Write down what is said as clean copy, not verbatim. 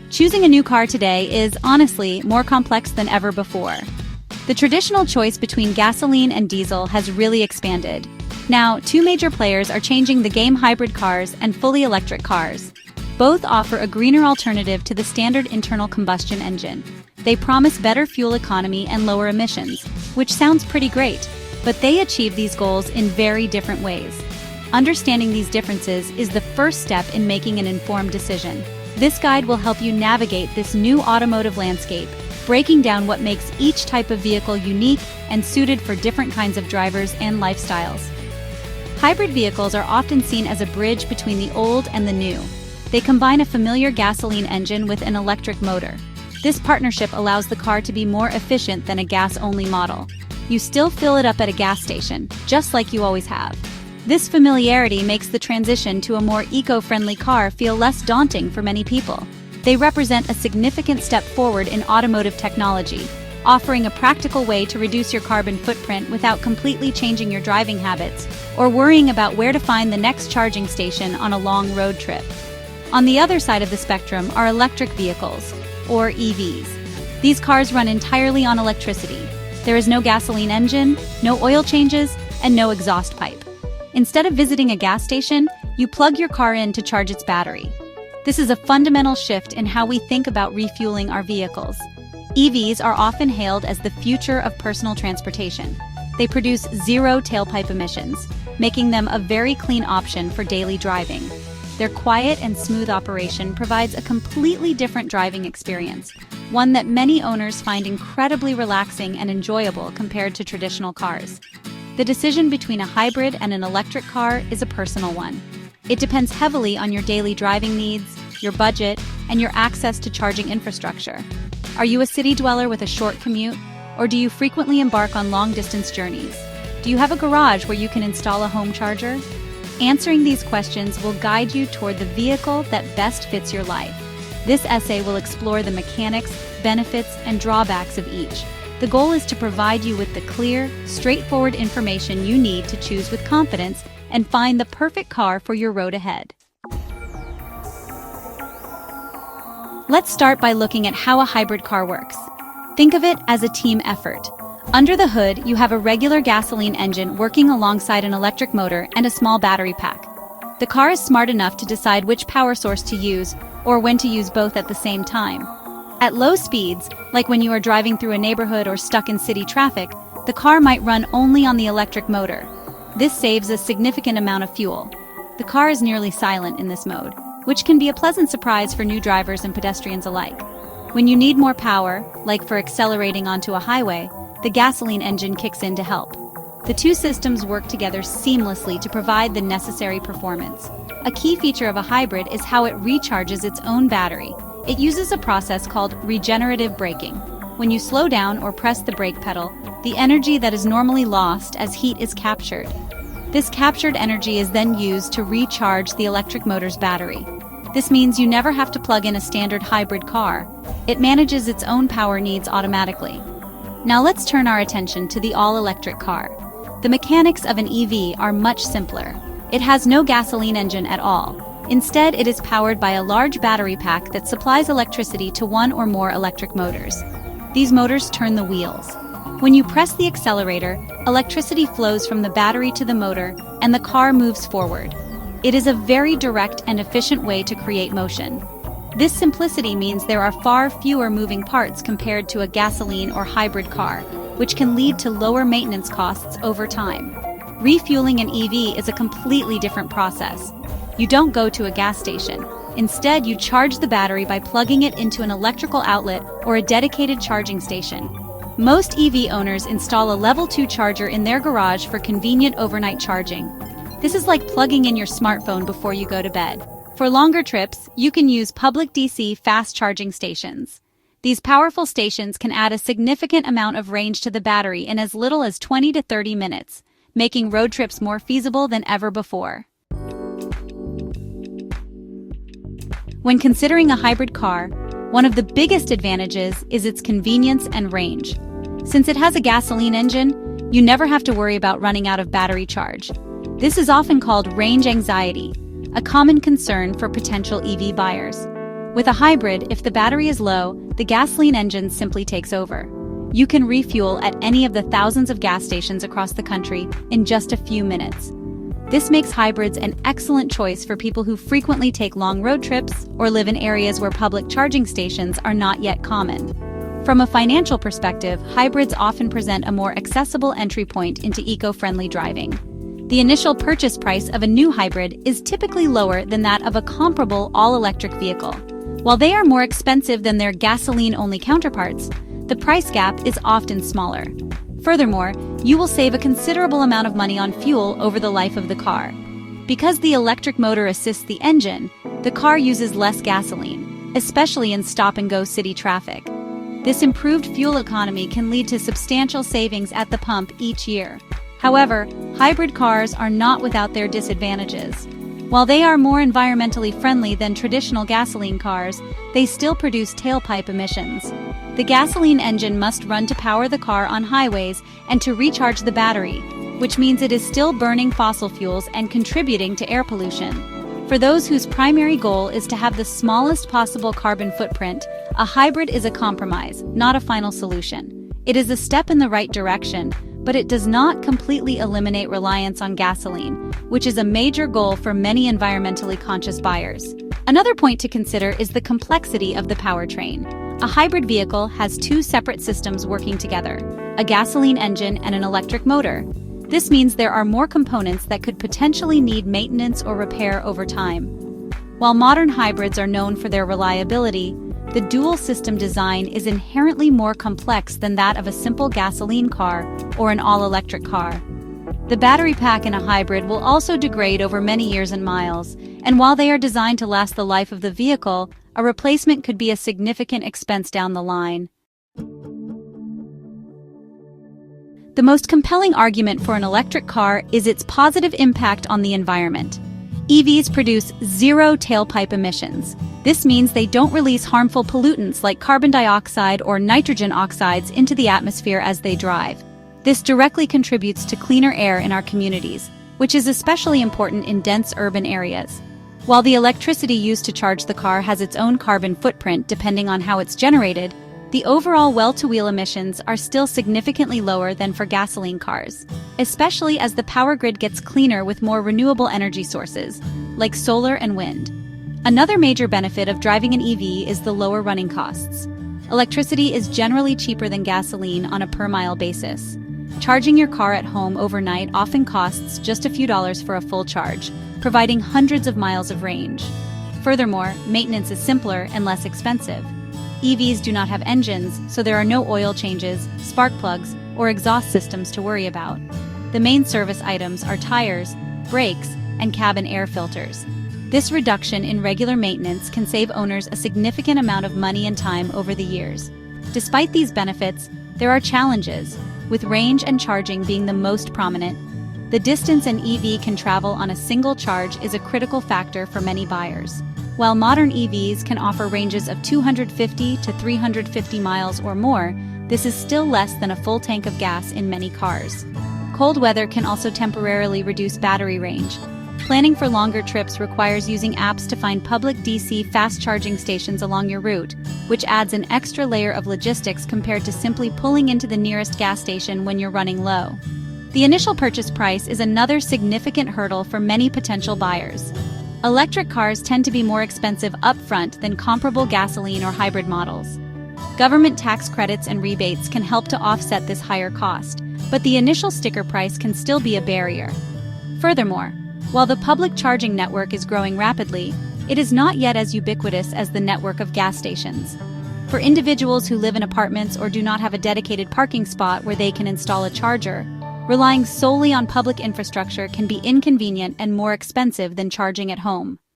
Choosing a new car today is, honestly, more complex than ever before. The traditional choice between gasoline and diesel has really expanded. Now, two major players are changing the game: hybrid cars and fully electric cars. Both offer a greener alternative to the standard internal combustion engine. They promise better fuel economy and lower emissions, which sounds pretty great, but they achieve these goals in very different ways. Understanding these differences is the first step in making an informed decision. This guide will help you navigate this new automotive landscape, breaking down what makes each type of vehicle unique and suited for different kinds of drivers and lifestyles. Hybrid vehicles are often seen as a bridge between the old and the new. They combine a familiar gasoline engine with an electric motor. This partnership allows the car to be more efficient than a gas-only model. You still fill it up at a gas station, just like you always have. This familiarity makes the transition to a more eco-friendly car feel less daunting for many people. They represent a significant step forward in automotive technology, offering a practical way to reduce your carbon footprint without completely changing your driving habits or worrying about where to find the next charging station on a long road trip. On the other side of the spectrum are electric vehicles, or EVs. These cars run entirely on electricity. There is no gasoline engine, no oil changes, and no exhaust pipe. Instead of visiting a gas station, you plug your car in to charge its battery. This is a fundamental shift in how we think about refueling our vehicles. EVs are often hailed as the future of personal transportation. They produce zero tailpipe emissions, making them a very clean option for daily driving. Their quiet and smooth operation provides a completely different driving experience, one that many owners find incredibly relaxing and enjoyable compared to traditional cars. The decision between a hybrid and an electric car is a personal one. It depends heavily on your daily driving needs, your budget, and your access to charging infrastructure. Are you a city dweller with a short commute, or do you frequently embark on long-distance journeys? Do you have a garage where you can install a home charger? Answering these questions will guide you toward the vehicle that best fits your life. This essay will explore the mechanics, benefits, and drawbacks of each. The goal is to provide you with the clear, straightforward information you need to choose with confidence and find the perfect car for your road ahead. Let's start by looking at how a hybrid car works. Think of it as a team effort. Under the hood, you have a regular gasoline engine working alongside an electric motor and a small battery pack. The car is smart enough to decide which power source to use or when to use both at the same time. At low speeds, like when you are driving through a neighborhood or stuck in city traffic, the car might run only on the electric motor. This saves a significant amount of fuel. The car is nearly silent in this mode, which can be a pleasant surprise for new drivers and pedestrians alike. When you need more power, like for accelerating onto a highway, the gasoline engine kicks in to help. The two systems work together seamlessly to provide the necessary performance. A key feature of a hybrid is how it recharges its own battery. It uses a process called regenerative braking. When you slow down or press the brake pedal, the energy that is normally lost as heat is captured. This captured energy is then used to recharge the electric motor's battery. This means you never have to plug in a standard hybrid car. It manages its own power needs automatically. Now let's turn our attention to the all-electric car. The mechanics of an EV are much simpler. It has no gasoline engine at all. Instead, it is powered by a large battery pack that supplies electricity to one or more electric motors. These motors turn the wheels. When you press the accelerator, electricity flows from the battery to the motor, and the car moves forward. It is a very direct and efficient way to create motion. This simplicity means there are far fewer moving parts compared to a gasoline or hybrid car, which can lead to lower maintenance costs over time. Refueling an EV is a completely different process. You don't go to a gas station. Instead, you charge the battery by plugging it into an electrical outlet or a dedicated charging station. Most EV owners install a level 2 charger in their garage for convenient overnight charging. This is like plugging in your smartphone before you go to bed. For longer trips, you can use public DC fast charging stations. These powerful stations can add a significant amount of range to the battery in as little as 20 to 30 minutes, making road trips more feasible than ever before. When considering a hybrid car, one of the biggest advantages is its convenience and range. Since it has a gasoline engine, you never have to worry about running out of battery charge. This is often called range anxiety, a common concern for potential EV buyers. With a hybrid, if the battery is low, the gasoline engine simply takes over. You can refuel at any of the thousands of gas stations across the country in just a few minutes. This makes hybrids an excellent choice for people who frequently take long road trips or live in areas where public charging stations are not yet common. From a financial perspective, hybrids often present a more accessible entry point into eco-friendly driving. The initial purchase price of a new hybrid is typically lower than that of a comparable all-electric vehicle. While they are more expensive than their gasoline-only counterparts, the price gap is often smaller. Furthermore, you will save a considerable amount of money on fuel over the life of the car. Because the electric motor assists the engine, the car uses less gasoline, especially in stop-and-go city traffic. This improved fuel economy can lead to substantial savings at the pump each year. However, hybrid cars are not without their disadvantages. While they are more environmentally friendly than traditional gasoline cars, they still produce tailpipe emissions. The gasoline engine must run to power the car on highways and to recharge the battery, which means it is still burning fossil fuels and contributing to air pollution. For those whose primary goal is to have the smallest possible carbon footprint, a hybrid is a compromise, not a final solution. It is a step in the right direction, but it does not completely eliminate reliance on gasoline, which is a major goal for many environmentally conscious buyers. Another point to consider is the complexity of the powertrain. A hybrid vehicle has two separate systems working together, a gasoline engine and an electric motor. This means there are more components that could potentially need maintenance or repair over time. While modern hybrids are known for their reliability, the dual-system design is inherently more complex than that of a simple gasoline car or an all-electric car. The battery pack in a hybrid will also degrade over many years and miles, and while they are designed to last the life of the vehicle, a replacement could be a significant expense down the line. The most compelling argument for an electric car is its positive impact on the environment. EVs produce zero tailpipe emissions. This means they don't release harmful pollutants like carbon dioxide or nitrogen oxides into the atmosphere as they drive. This directly contributes to cleaner air in our communities, which is especially important in dense urban areas. While the electricity used to charge the car has its own carbon footprint depending on how it's generated, the overall well-to-wheel emissions are still significantly lower than for gasoline cars, especially as the power grid gets cleaner with more renewable energy sources, like solar and wind. Another major benefit of driving an EV is the lower running costs. Electricity is generally cheaper than gasoline on a per-mile basis. Charging your car at home overnight often costs just a few dollars for a full charge, providing hundreds of miles of range. Furthermore, maintenance is simpler and less expensive. EVs do not have engines, so there are no oil changes, spark plugs, or exhaust systems to worry about. The main service items are tires, brakes, and cabin air filters. This reduction in regular maintenance can save owners a significant amount of money and time over the years. Despite these benefits, there are challenges, with range and charging being the most prominent. The distance an EV can travel on a single charge is a critical factor for many buyers. While modern EVs can offer ranges of 250 to 350 miles or more, this is still less than a full tank of gas in many cars. Cold weather can also temporarily reduce battery range. Planning for longer trips requires using apps to find public DC fast charging stations along your route, which adds an extra layer of logistics compared to simply pulling into the nearest gas station when you're running low. The initial purchase price is another significant hurdle for many potential buyers. Electric cars tend to be more expensive upfront than comparable gasoline or hybrid models. Government tax credits and rebates can help to offset this higher cost, but the initial sticker price can still be a barrier. Furthermore, while the public charging network is growing rapidly, it is not yet as ubiquitous as the network of gas stations. For individuals who live in apartments or do not have a dedicated parking spot where they can install a charger, relying solely on public infrastructure can be inconvenient and more expensive than charging at home.